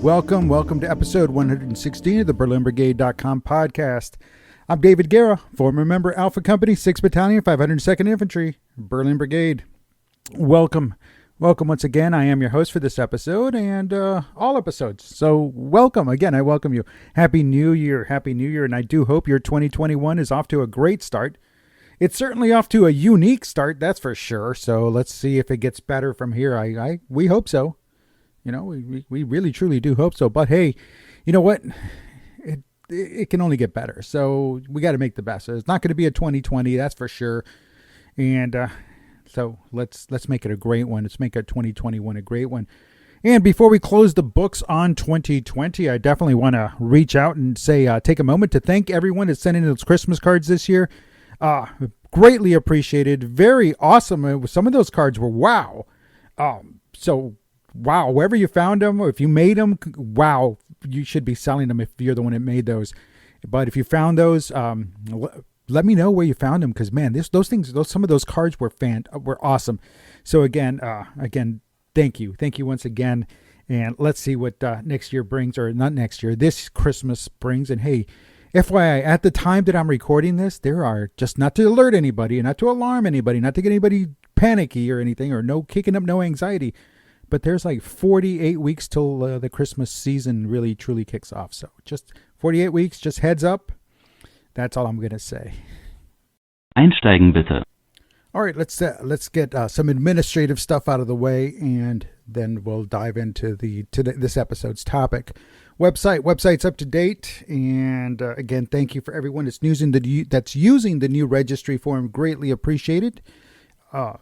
Welcome to episode 116 of the BerlinBrigade.com podcast. I'm David Guerra, former member Alpha Company, 6th Battalion, 502nd Infantry, Berlin Brigade. Welcome once again. I am your host for this episode and all episodes. So welcome again. I welcome you. Happy New Year, and I do hope your 2021 is off to a great start. It's certainly off to a unique start, that's for sure. So let's see if it gets better from here. We hope so. You know, we really truly do hope so. But hey, you know what? It can only get better. So we got to make the best. So it's not going to be a 2020, that's for sure. And so let's make it a great one. Let's make a 2021 a great one. And before we close the books on 2020, I definitely want to reach out and say, take a moment to thank everyone that's sending those Christmas cards this year. Greatly appreciated. Very awesome. Some of those cards were wow. Wow, wherever you found them, or if you made them, wow, you should be selling them if you're the one that made those. But if you found those, let me know where you found them, because man, some of those cards were awesome. So again, thank you once again, and let's see what next year brings, or not next year, this Christmas brings. And hey, FYI, at the time that I'm recording this, there are, just not to alert anybody, not to alarm anybody, not to get anybody panicky or anything, or no kicking up, no anxiety. But there's like 48 weeks till the Christmas season really truly kicks off. So just 48 weeks, just heads up. That's all I'm going to say. Einsteigen bitte. All right, let's get some administrative stuff out of the way, and then we'll dive into this episode's topic. Website's up to date, and again, thank you for everyone that's using the new registry form. Greatly appreciated.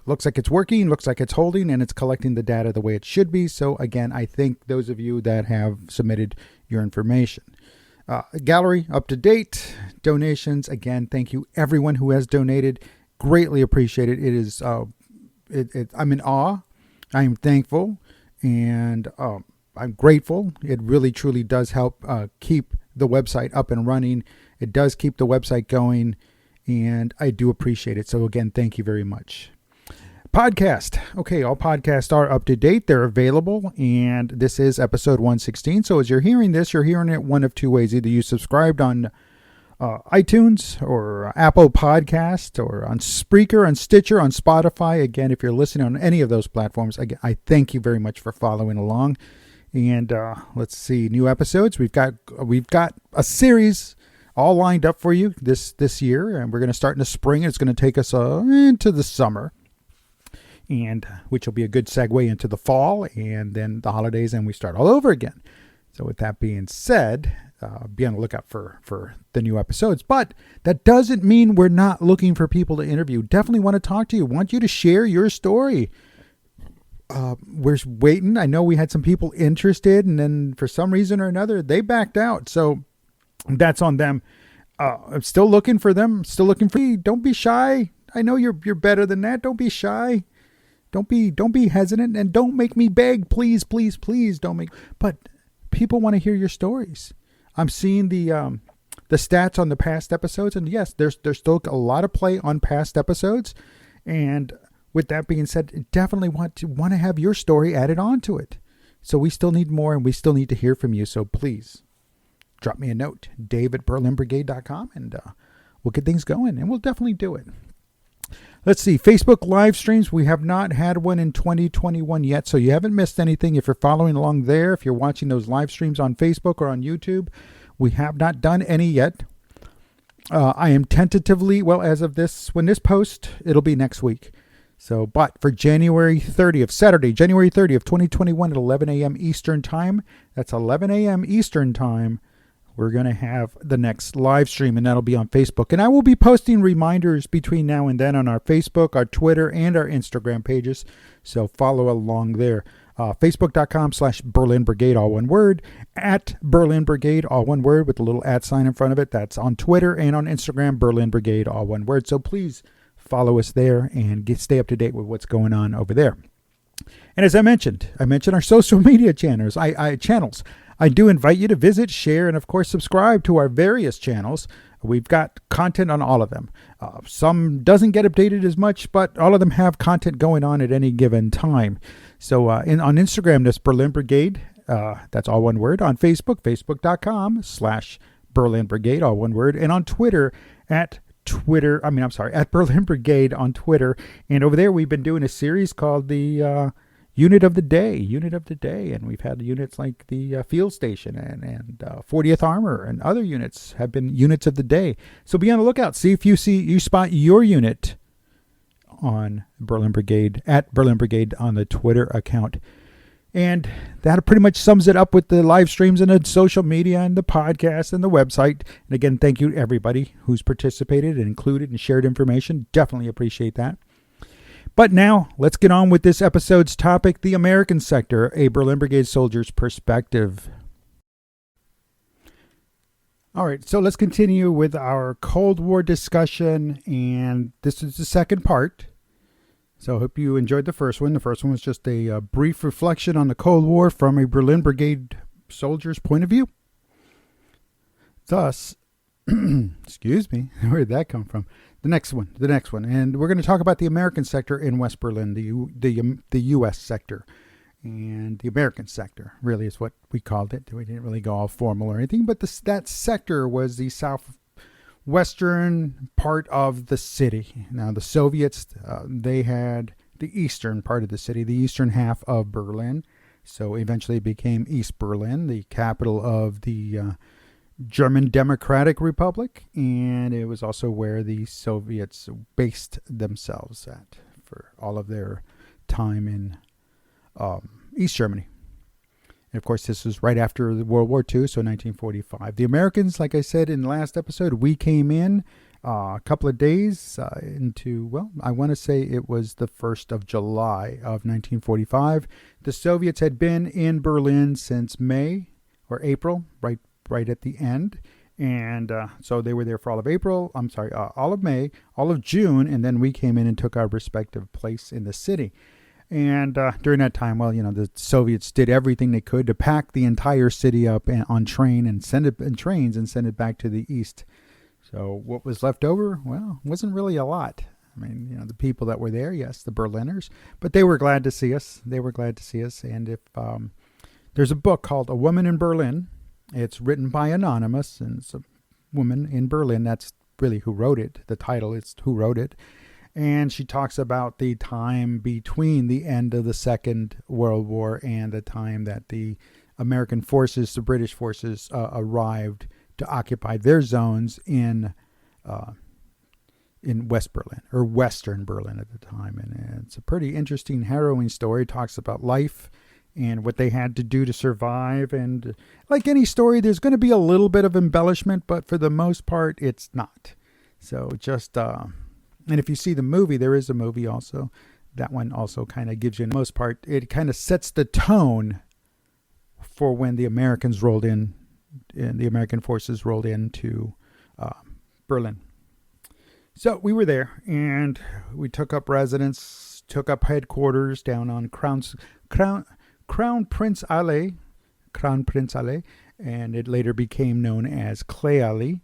Looks like it's working, looks like it's holding, and it's collecting the data the way it should be. So again, I thank those of you that have submitted your information. Gallery up to date. Donations, again, thank you everyone who has donated. Greatly appreciated. It is I'm in awe. I am thankful, and I'm grateful. It really truly does help keep the website up and running. It does keep the website going, and I do appreciate it. So again, thank you very much. Podcast. Okay, all podcasts are up to date. They're available, and this is episode 116. So as you're hearing this, you're hearing it one of two ways. Either you subscribed on iTunes or Apple Podcast, or on Spreaker, on Stitcher, on Spotify. Again, if you're listening on any of those platforms, again, I thank you very much for following along. And let's see, new episodes. We've got a series all lined up for you this year, and we're going to start in the spring. It's going to take us into the summer, and which will be a good segue into the fall, and then the holidays, and we start all over again. So with that being said, be on the lookout for the new episodes. But that doesn't mean we're not looking for people to interview. Definitely want to talk to you. Want you to share your story. We're waiting. I know we had some people interested, and then for some reason or another, they backed out. So that's on them. I'm still looking for them. Still looking for you. Don't be shy. I know you're better than that. Don't be shy. Don't be hesitant, and don't make me beg. Please don't make. But people want to hear your stories. I'm seeing the stats on the past episodes, and yes, there's still a lot of play on past episodes. And with that being said, definitely want to have your story added onto it. So we still need more, and we still need to hear from you. So please drop me a note, dave@berlinbrigade.com, and we'll get things going, and we'll definitely do it. Let's see, Facebook live streams. We have not had one in 2021 yet, so you haven't missed anything. If you're following along there, if you're watching those live streams on Facebook or on YouTube, we have not done any yet. I am tentatively, as of when this post, it'll be next week. So, but for January 30th, Saturday, January 30th, 2021 at 11 a.m. Eastern Time, that's 11 a.m. Eastern Time, we're going to have the next live stream, and that'll be on Facebook. And I will be posting reminders between now and then on our Facebook, our Twitter, and our Instagram pages. So follow along there. Facebook.com/BerlinBrigade, all one word. At BerlinBrigade, all one word, with a little @ sign in front of it. That's on Twitter and on Instagram, BerlinBrigade, all one word. So please follow us there and stay up to date with what's going on over there. And as I mentioned our social media channels. I do invite you to visit, share, and of course subscribe to our various channels. We've got content on all of them. Some doesn't get updated as much, but all of them have content going on at any given time. So on Instagram, that's Berlin Brigade. That's all one word. On Facebook, facebook.com/BerlinBrigade, all one word. And on Twitter, at Berlin Brigade on Twitter. And over there, we've been doing a series called the Unit of the Day. And we've had units like the Field Station and 40th Armor and other units have been units of the day. So be on the lookout. See if you spot your unit on Berlin Brigade, at Berlin Brigade on the Twitter account. And that pretty much sums it up with the live streams and the social media and the podcast and the website. And again, thank you to everybody who's participated and included and shared information. Definitely appreciate that. But now, let's get on with this episode's topic, the American sector, a Berlin Brigade soldier's perspective. All right, so let's continue with our Cold War discussion, and this is the second part. So I hope you enjoyed the first one. The first one was just a brief reflection on the Cold War from a Berlin Brigade soldier's point of view. Thus, excuse me, where did that come from? The next one, and we're going to talk about the American sector in West Berlin, the U.S. sector, and the American sector really is what we called it. We didn't really go all formal or anything, but that sector was the southwestern part of the city. Now the Soviets, they had the eastern part of the city, the eastern half of Berlin, so eventually it became East Berlin, the capital of the German Democratic Republic, and it was also where the Soviets based themselves at for all of their time in East Germany. And of course, this was right after World War II, so 1945. The Americans, like I said in the last episode, we came in a couple of days into, well, I want to say it was the 1st of July of 1945. The Soviets had been in Berlin since May or April, right at the end, and so they were there for all of May, all of June, and then we came in and took our respective place in the city. And during that time, well, the Soviets did everything they could to pack the entire city up on trains and send it back to the east. So what was left over, well, wasn't really a lot. I mean, the people that were there, yes, the Berliners, but they were glad to see us. And if there's a book called A Woman in Berlin. It's written by Anonymous, and it's a woman in Berlin. That's really who wrote it. The title is Who Wrote It. And she talks about the time between the end of the Second World War and the time that the American forces, the British forces, arrived to occupy their zones in West Berlin, or Western Berlin at the time. And it's a pretty interesting, harrowing story. It talks about life and what they had to do to survive. And like any story, there's going to be a little bit of embellishment, but for the most part, it's not. So just, and if you see the movie, there is a movie also. That one also kind of gives you, in the most part, it kind of sets the tone for when the Americans rolled in, and the American forces rolled into Berlin. So we were there, and we took up residence, took up headquarters down on Crown Prince Alley, and it later became known as Clay Alley.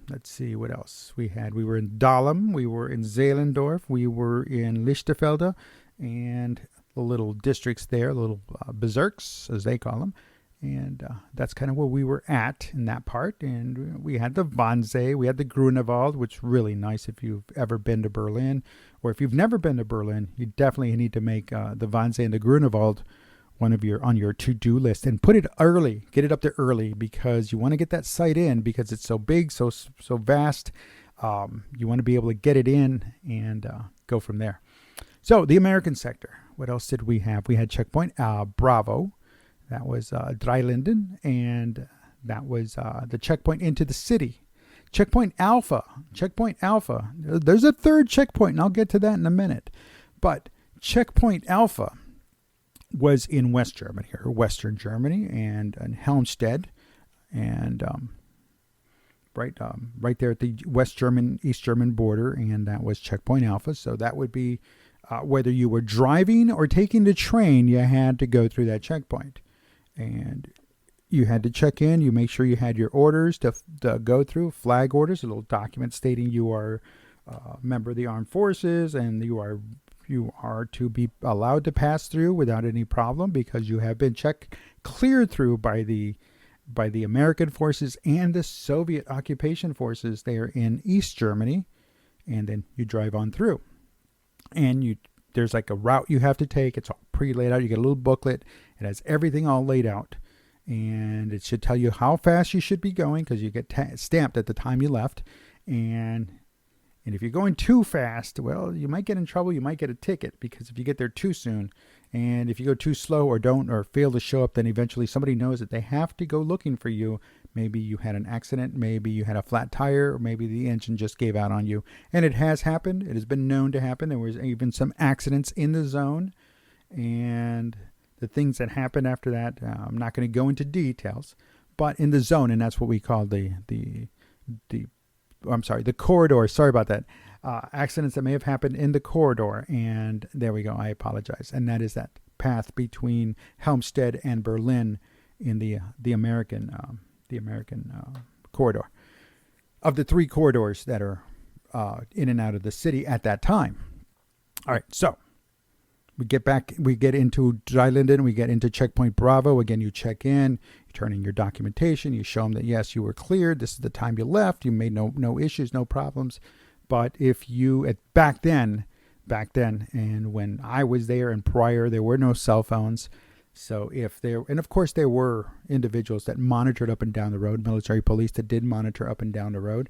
Let's see what else we had. We were in Dahlem, we were in Zehlendorf, we were in Lichterfelde, and the little districts there, little berserks, as they call them. And that's kind of where we were at in that part. And we had the Wannsee, we had the Grunewald, which is really nice if you've ever been to Berlin. Or if you've never been to Berlin, you definitely need to make the Wannsee and the Grunewald on your to-do list, and put it early. Get it up there early, because you want to get that site in, because it's so big, so vast. You want to be able to get it in and go from there. So the American sector. What else did we have? We had Checkpoint Bravo. That was Dreilinden, and that was the checkpoint into the city. Checkpoint Alpha. There's a third checkpoint, and I'll get to that in a minute. But Checkpoint Alpha was in West Germany, or Western Germany, and in Helmstedt, and right there at the East German border, and that was Checkpoint Alpha. So that would be whether you were driving or taking the train, you had to go through that checkpoint. And you had to check in. You make sure you had your orders to go through, flag orders, a little document stating you are a member of the armed forces, and you are, You are to be allowed to pass through without any problem because you have been cleared through by the American forces and the Soviet occupation forces there in East Germany, and then you drive on through. And there's like a route you have to take. It's all pre-laid out. You get a little booklet. It has everything all laid out, and it should tell you how fast you should be going because you get stamped at the time you left. And if you're going too fast, well, you might get in trouble. You might get a ticket because if you get there too soon, and if you go too slow or fail to show up, then eventually somebody knows that they have to go looking for you. Maybe you had an accident, maybe you had a flat tire, or maybe the engine just gave out on you. And it has happened. It has been known to happen. There was even some accidents in the zone. And the things that happened after that, I'm not going to go into details, but in the zone, and that's what we call the corridor. Sorry about that. Accidents that may have happened in the corridor. And there we go. I apologize. And that is that path between Helmstedt and Berlin in the American corridor. Of the 3 corridors that are in and out of the city at that time. All right. So we get into Dreilinden, we get into checkpoint Bravo. Again, you check in, you turn in your documentation, you show them that, yes, you were cleared. This is the time you left. You made no issues, no problems. But if you, back then, and when I was there and prior, there were no cell phones. So and of course there were individuals that monitored up and down the road, military police that did monitor up and down the road.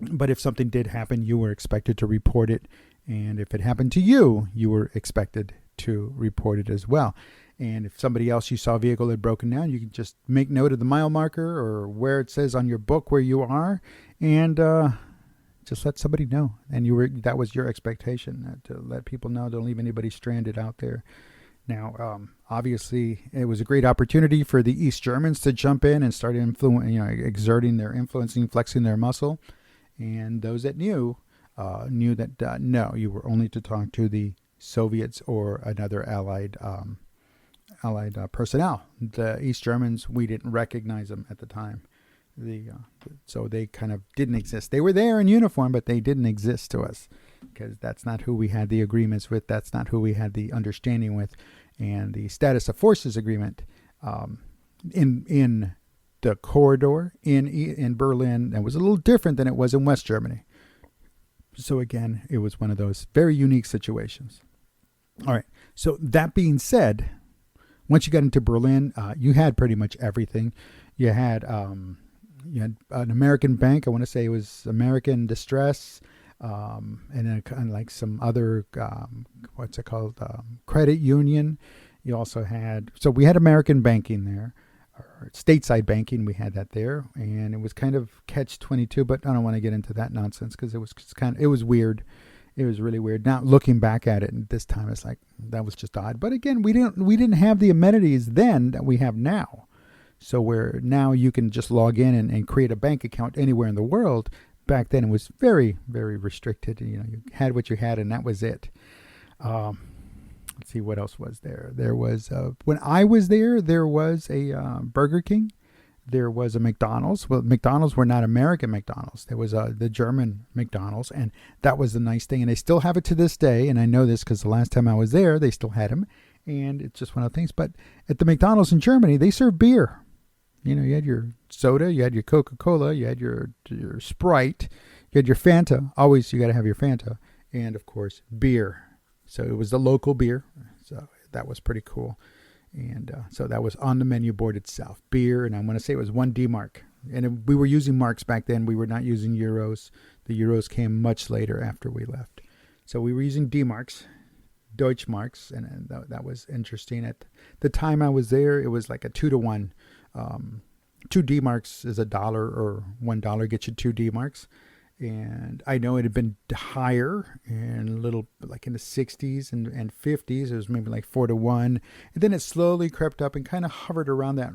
But if something did happen, you were expected to report it. And if it happened to you, you were expected to report it as well. And if somebody else you saw a vehicle had broken down, you can just make note of the mile marker or where it says on your book where you are, and just let somebody know. And that was your expectation, to let people know. Don't leave anybody stranded out there. Now, obviously, it was a great opportunity for the East Germans to jump in and start exerting their influence, flexing their muscle. And those that knew that no, you were only to talk to the Soviets or another allied personnel. The East Germans, we didn't recognize them at the time. So they kind of didn't exist. They were there in uniform, but they didn't exist to us because that's not who we had the agreements with. That's not who we had the understanding with. And the status of forces agreement in the corridor in Berlin, that was a little different than it was in West Germany. So again, it was one of those very unique situations. All right. So that being said, once you got into Berlin, you had pretty much everything. You had an American bank. I want to say it was American Distress, and then kind of like some other credit union. You also had, so we had American banking there. Stateside banking, we had that there, and it was kind of catch-22, but I don't want to get into that nonsense because it was weird. It was really weird. Now looking back at it, and this time it's like that was just odd. But again, we didn't have the amenities then that we have now. So where now you can just log in and create a bank account anywhere in the world. Back then it was very, very restricted. You had what you had, and that was it. Let's see, what else was there? There was, when I was there was a Burger King. There was a McDonald's. Well, McDonald's were not American McDonald's. There was the German McDonald's, and that was the nice thing. And they still have it to this day, and I know this because the last time I was there, they still had them. And it's just one of the things. But at the McDonald's in Germany, they serve beer. You had your soda, you had your Coca-Cola, you had your Sprite, you had your Fanta. Always you got to have your Fanta. And, of course, beer. So it was the local beer. So that was pretty cool. And so that was on the menu board itself. Beer, and I'm going to say it was 1 D-mark. And we were using marks back then. We were not using euros. The euros came much later after we left. So we were using D-marks, Deutschmarks, and that was interesting. At the time I was there, it was like a 2-to-1. 2 D-marks is $1, or $1 gets you 2 D-marks. And I know it had been higher and a little like in the 60s and 50s. It was maybe like 4-to-1. And then it slowly crept up and kind of hovered around that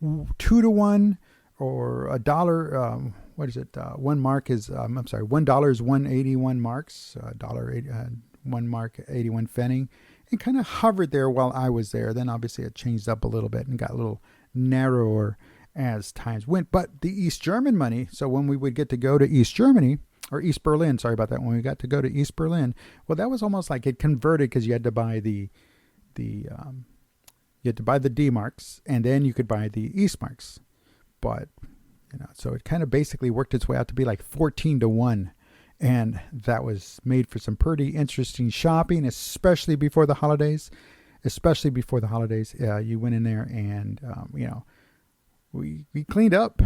2-to-1 or $1. What is it? 1 mark is, $1 is 181 marks. $1 mark, 81 pfennig. It kind of hovered there while I was there. Then obviously it changed up a little bit and got a little narrower as times went. But the East German money, so when we would get to go to East Germany, or East Berlin. Sorry about that. When we got to go to East Berlin, well, that was almost like it converted because you had to buy the D marks, and then you could buy the East marks. But so it kind of basically worked its way out to be like 14-1. And that was made for some pretty interesting shopping, especially before the holidays. You went in there and, we cleaned up.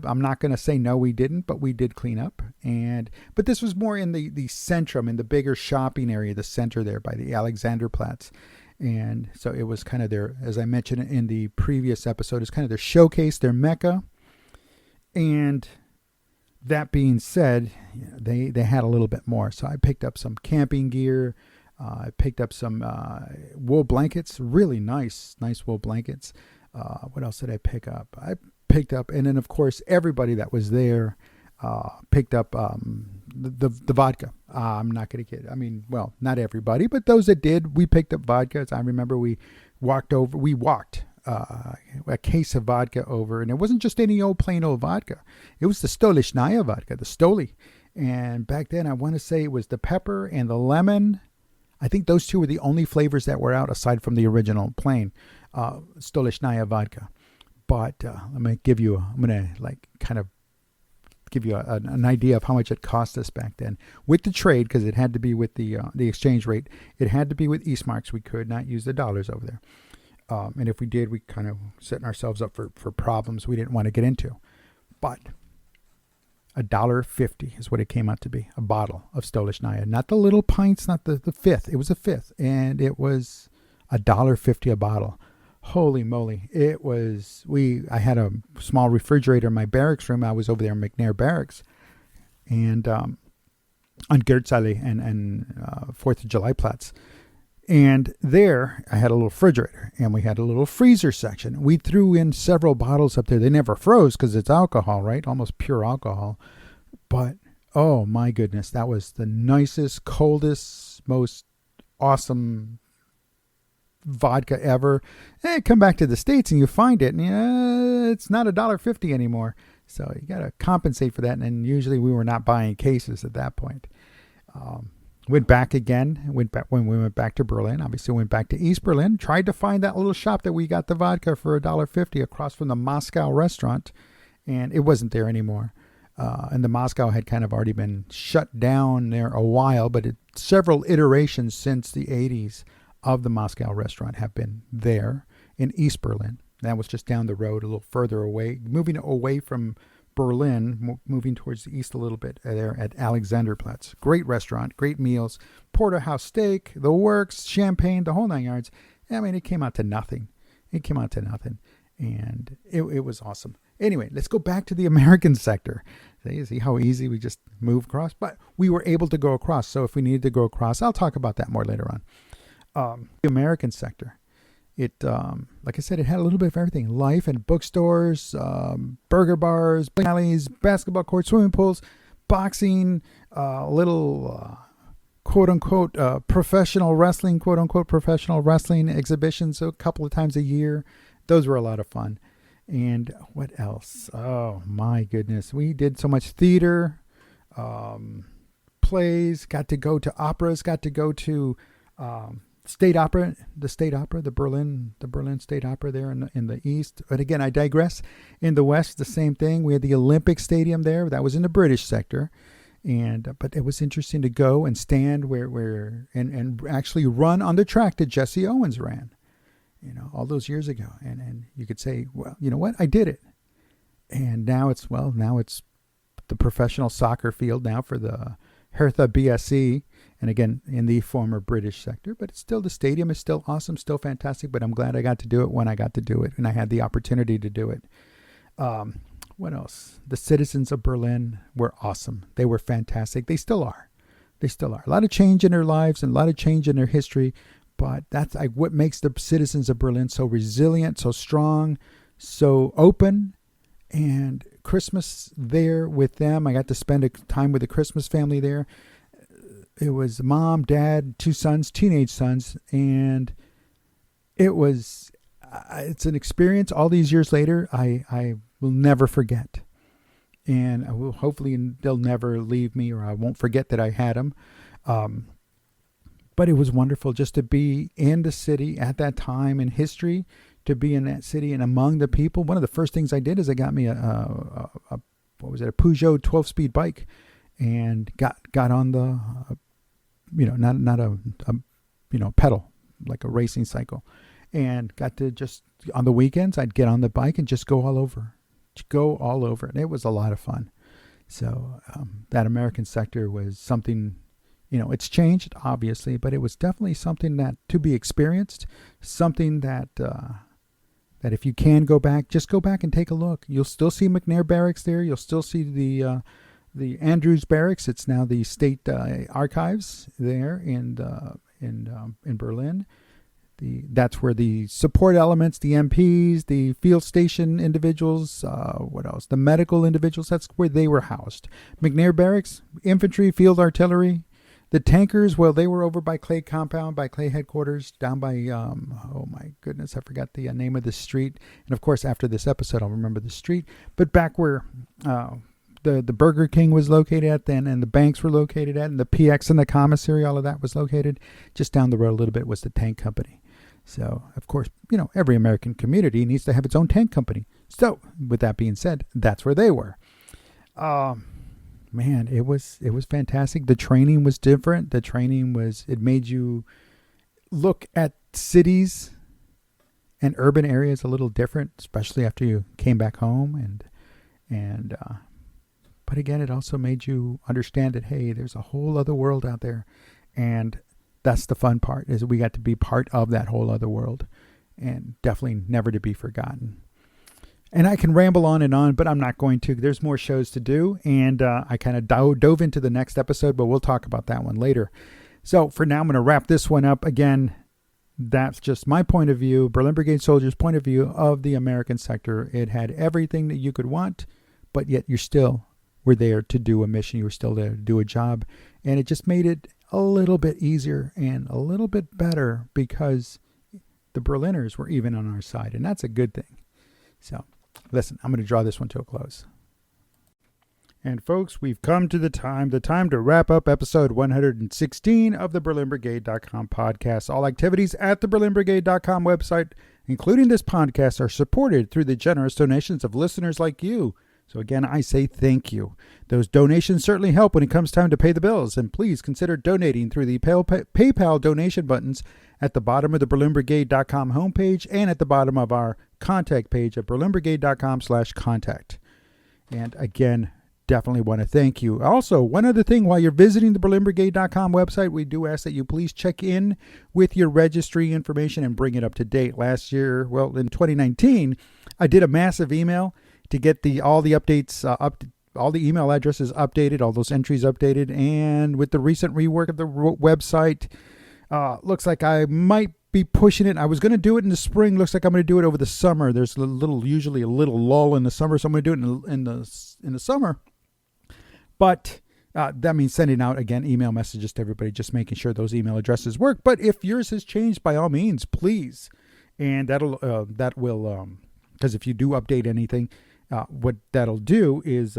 I'm not going to say no, we didn't, but we did clean up. But this was more in the centrum, in the bigger shopping area, the center there by the Alexanderplatz. And so it was kind of their, as I mentioned in the previous episode, it's kind of their showcase, their mecca. And that being said, they had a little bit more. So I picked up some camping gear. I picked up some wool blankets, really nice wool blankets. What else did I pick up? And then of course everybody that was there picked up the vodka. I'm not going to not everybody, but those that did, we picked up vodka. I remember we walked a case of vodka over, and it wasn't just any plain old vodka. It was the Stolichnaya vodka, the Stoli. And back then, I want to say it was the pepper and the lemon. I think those two were the only flavors that were out aside from the original plain Stolichnaya vodka. But I'm going to give you an idea of how much it cost us back then with the trade, because it had to be with the exchange rate. It had to be with East marks. We could not use the dollars over there. And if we did, we kind of setting ourselves up for problems we didn't want to get into. But $1.50 is what it came out to be, a bottle of Stolichnaya. Not the little pints, not the fifth. It was a fifth, and it was $1.50 a bottle. Holy moly. It was, I had a small refrigerator in my barracks room. I was over there in McNair Barracks, and on Gertzallee and 4th of July Platz. And there, I had a little refrigerator, and we had a little freezer section. We threw in several bottles up there. They never froze because it's alcohol, right? Almost pure alcohol. But, oh my goodness, that was the nicest, coldest, most awesome vodka ever. And come back to the States and you find it, and it's not $1.50 anymore. So you got to compensate for that. And usually we were not buying cases at that point. Went back again. When we went back to Berlin. Obviously, went back to East Berlin. Tried to find that little shop that we got the vodka for $1.50 across from the Moscow restaurant, and it wasn't there anymore. And the Moscow had kind of already been shut down there a while, but several iterations since the 80s of the Moscow restaurant have been there in East Berlin. That was just down the road, a little further away, moving away from Berlin, moving towards the east a little bit there at Alexanderplatz. Great restaurant, great meals, porterhouse steak, the works, champagne, the whole 9 yards. I mean, it came out to nothing. And it was awesome. Anyway, let's go back to the American sector. See how easy we just move across? But we were able to go across. So if we needed to go across, I'll talk about that more later on. The American sector. It, like I said, it had a little bit of everything. Life and bookstores, burger bars, alleys, basketball courts, swimming pools, boxing, little quote-unquote professional wrestling, quote-unquote professional wrestling exhibitions a couple of times a year. Those were a lot of fun. And what else? Oh, my goodness. We did so much theater, plays, got to go to operas, got to go to the Berlin State Opera there in the east. But again, I digress. In the west, the same thing. We had the Olympic Stadium there. That was in the British sector. But it was interesting to go and stand and actually run on the track that Jesse Owens ran, all those years ago. And you could say, well, you know what? I did it. And now it's the professional soccer field now for the Hertha BSC. And again, in the former British sector, but it's still, the stadium is still awesome, still fantastic. But I'm glad I got to do it when I got to do it, and I had the opportunity to do it. What else? The citizens of Berlin were awesome. They were fantastic. They still are. A lot of change in their lives and a lot of change in their history. But that's what makes the citizens of Berlin so resilient, so strong, so open. And Christmas there with them, I got to spend time with the Christmas family there. It was mom, dad, 2 sons, teenage sons, and it's an experience all these years later I will never forget. and hopefully they'll never leave me, or I won't forget that I had them. But it was wonderful just to be in the city at that time in history, to be in that city and among the people. One of the first things I did is I got me a Peugeot 12-speed bike, and got on the, not a pedal, like a racing cycle, and got to just, on the weekends, I'd get on the bike and just go all over. And it was a lot of fun. So that American sector was something, it's changed, obviously, but it was definitely something that to be experienced, something that if you can go back, just go back and take a look. You'll still see McNair Barracks there. You'll still see the Andrews Barracks. It's now the State Archives there in Berlin. That's where the support elements, the MPs, the field station individuals, what else? The medical individuals, that's where they were housed. McNair Barracks, infantry, field artillery. The tankers, well, they were over by Clay Compound, by Clay Headquarters, down by, oh my goodness, I forgot the name of the street. And of course, after this episode, I'll remember the street. But back where the Burger King was located at then, and the banks were located at, and the PX and the commissary, all of that was located. Just down the road a little bit was the tank company. So, of course, every American community needs to have its own tank company. So, with that being said, that's where they were. Man, it was fantastic. The training was different. It made you look at cities and urban areas a little different, especially after you came back home. But again, it also made you understand that, hey, there's a whole other world out there. And that's the fun part, is we got to be part of that whole other world, and definitely never to be forgotten. And I can ramble on, but I'm not going to. There's more shows to do, and I kind of dove into the next episode, but we'll talk about that one later. So for now, I'm going to wrap this one up. Again, that's just my point of view, Berlin Brigade soldiers' point of view of the American sector. It had everything that you could want, but yet you still were there to do a mission. You were still there to do a job, and it just made it a little bit easier and a little bit better because the Berliners were even on our side, and that's a good thing. So, listen, I'm going to draw this one to a close. And folks, we've come to the time to wrap up episode 116 of the BerlinBrigade.com podcast. All activities at the BerlinBrigade.com website, including this podcast, are supported through the generous donations of listeners like you. So again, I say thank you. Those donations certainly help when it comes time to pay the bills, and please consider donating through the PayPal donation buttons at the bottom of the BerlinBrigade.com homepage and at the bottom of our contact page at BerlinBrigade.com/contact. And again, definitely want to thank you. Also, one other thing, while you're visiting the BerlinBrigade.com website, we do ask that you please check in with your registry information and bring it up to date. Last year, well, in 2019, I did a massive email to get all the updates all the email addresses updated, all those entries updated, and with the recent rework of the website, looks like I might be pushing it. I was going to do it in the spring. Looks like I'm going to do it over the summer. There's usually a little lull in the summer, so I'm going to do it in the summer. But that means sending out, again, email messages to everybody, just making sure those email addresses work. But if yours has changed, by all means, please. And that will, because if you do update anything, what that'll do is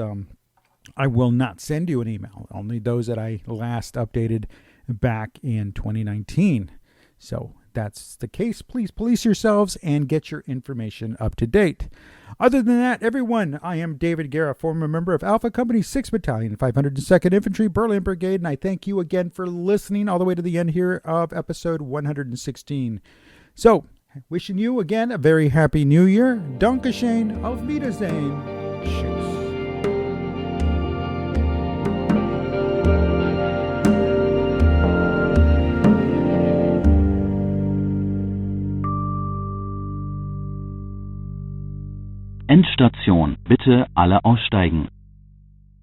I will not send you an email, only those that I last updated back in 2019. So that's the case. Please police yourselves and get your information up to date. Other than that, everyone, I am David Guerra, former member of Alpha Company 6th Battalion, 502nd Infantry, Berlin Brigade, and I thank you again for listening all the way to the end here of episode 116. So, wishing you again a very happy new year. Danke schön. Auf Wiedersehen. Tschüss. Endstation. Bitte alle aussteigen.